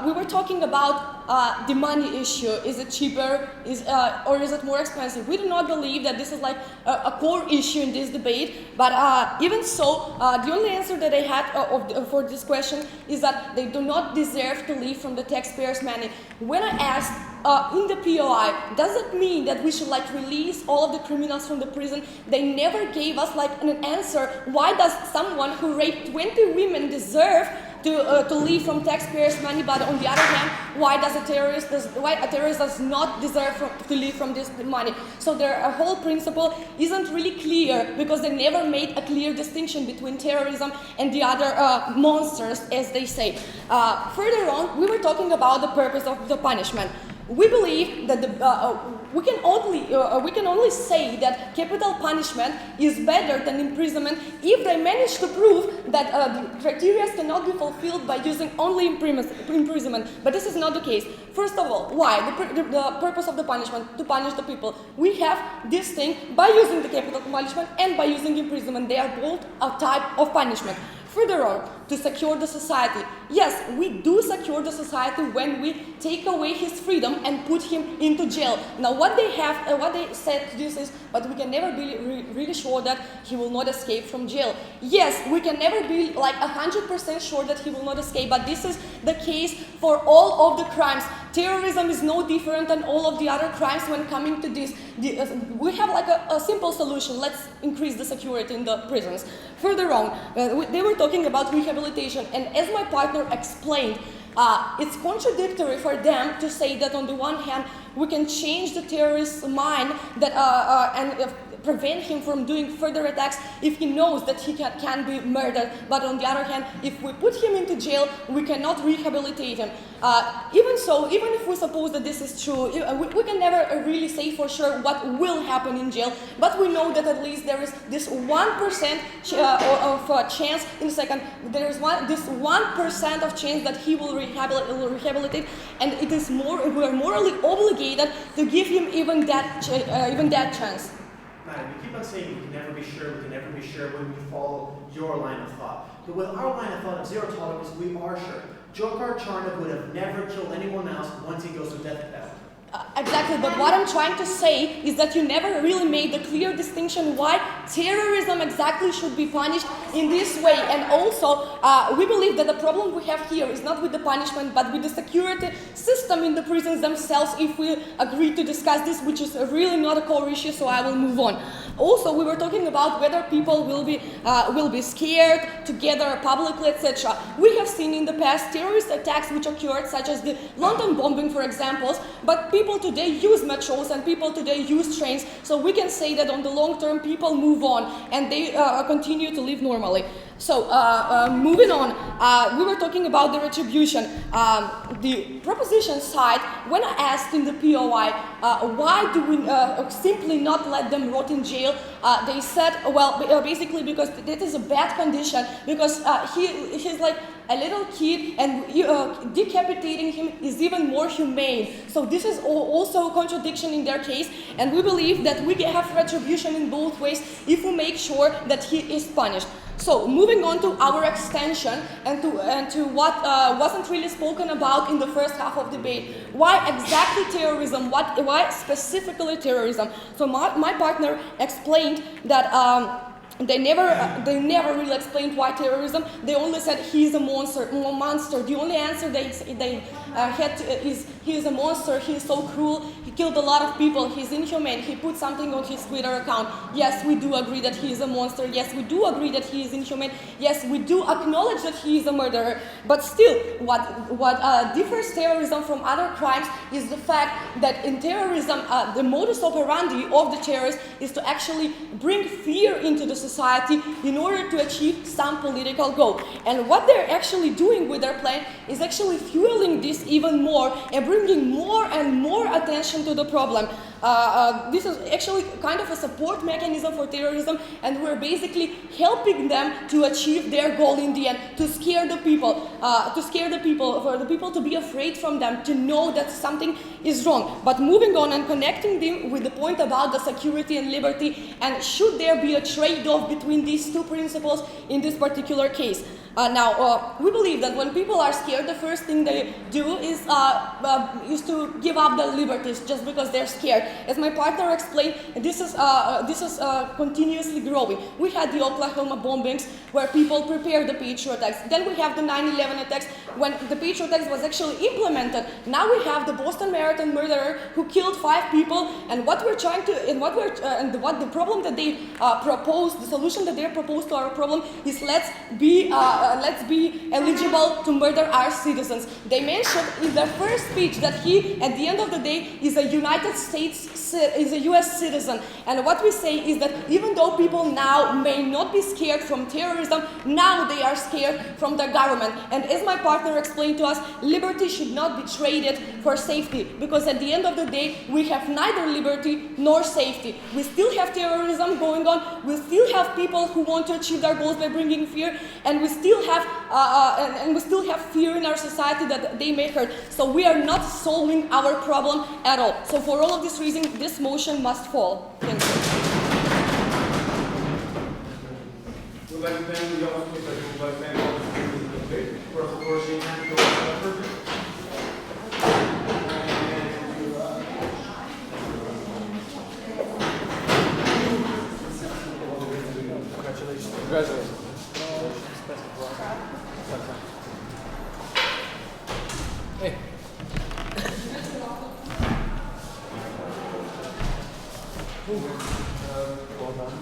we were talking about the money issue. Is it cheaper, or is it more expensive? We do not believe that this is like a core issue in this debate, but even so, the only answer that I had for this question is that they do not deserve to live from the taxpayers' money. When I asked in the POI, does it mean that we should like release all of the criminals from the prison? They never gave us like an answer. Why does someone who raped 20 women deserve to live from taxpayers' money, but on the other hand, why a terrorist does not deserve to live from this money? So their whole principle isn't really clear, because they never made a clear distinction between terrorism and the other monsters, as they say. Further on, we were talking about the purpose of the punishment. We believe that we can only say that capital punishment is better than imprisonment if they manage to prove that the criteria cannot be fulfilled by using only imprisonment. But this is not the case. First of all, why? The purpose of the punishment, to punish the people. We have this thing by using the capital punishment and by using imprisonment. They are both a type of punishment. Further on, to secure the society. Yes, we do secure the society when we take away his freedom and put him into jail. Now, what they said to this is, but we can never be really sure that he will not escape from jail. Yes, we can never be like 100% sure that he will not escape, but this is the case for all of the crimes. Terrorism is no different than all of the other crimes when coming to this. We have like a simple solution. Let's increase the security in the prisons. Further on, they were talking about rehabilitation, and as my partner explained, It's contradictory for them to say that on the one hand we can change the terrorist's mind that and prevent him from doing further attacks if he knows that he can be murdered. But on the other hand, if we put him into jail, we cannot rehabilitate him. Even so, even if we suppose that this is true, we can never really say for sure what will happen in jail. But we know that at least there is this 1% of chance in a second. There is this 1% of chance that he will rehabilitate, and it is we are morally obligated to give him even that chance. Man, we keep on saying we can never be sure when we follow your line of thought. But with our line of thought of zero tolerance, we are sure. Djokar Tsarnev would have never killed anyone else once he goes to death penalty. Exactly, but what I'm trying to say is that you never really made the clear distinction why terrorism exactly should be punished in this way. And also, we believe that the problem we have here is not with the punishment, but with the security system in the prisons themselves, if we agree to discuss this, which is really not a core issue, so I will move on. Also, we were talking about whether people will be scared to gather publicly, etc. We have seen in the past terrorist attacks which occurred, such as the London bombing, for example, but people today use metros and people today use trains, so we can say that on the long term people move on and they continue to live normally. So, moving on, we were talking about the retribution. The proposition side, when I asked in the POI, why do we simply not let them rot in jail, they said, well, basically because that is a bad condition, because he's like a little kid, and decapitating him is even more humane. So this is also a contradiction in their case, and we believe that we have retribution in both ways if we make sure that he is punished. So moving on to our extension and to what wasn't really spoken about in the first half of the debate. Why exactly terrorism? Why specifically terrorism? So my partner explained that they never really explained why terrorism. They only said he is a monster. The only answer they had is he is a monster. He is so cruel. He killed a lot of people. He's inhumane. He put something on his Twitter account. Yes, we do agree that he is a monster. Yes, we do agree that he is inhumane. Yes, we do acknowledge that he is a murderer. But still, what differs terrorism from other crimes is the fact that in terrorism, the modus operandi of the terrorist is to actually bring fear into the society in order to achieve some political goal. And what they're actually doing with their plan is actually fueling this even more and bringing more and more attention to the problem. This is actually kind of a support mechanism for terrorism, and we're basically helping them to achieve their goal in the end, to scare the people, for the people to be afraid from them, to know that something is wrong. But moving on and connecting them with the point about the security and liberty, and should there be a trade-off between these two principles in this particular case. We believe that when people are scared, the first thing they do is to give up their liberties just because they're scared. As my partner explained, this is continuously growing. We had the Oklahoma bombings where people prepared the Patriot attacks. Then we have the 9/11 attacks when the Patriot attacks was actually implemented. Now we have the Boston Marathon murderer who killed 5 people. And what we're trying to, what the problem that they propose, the solution that they propose to our problem is let's be eligible to murder our citizens. They mentioned in their first speech that he, at the end of the day, is a US citizen. And what we say is that even though people now may not be scared from terrorism, now they are scared from the government. And as my partner explained to us, liberty should not be traded for safety, because at the end of the day, we have neither liberty nor safety. We still have terrorism going on. We still have people who want to achieve their goals by bringing fear, and we still have fear in our society that they may hurt. So we are not solving our problem at all. So for all of this reason, this motion must fall. Thank you. Congratulations. Hey. Well done.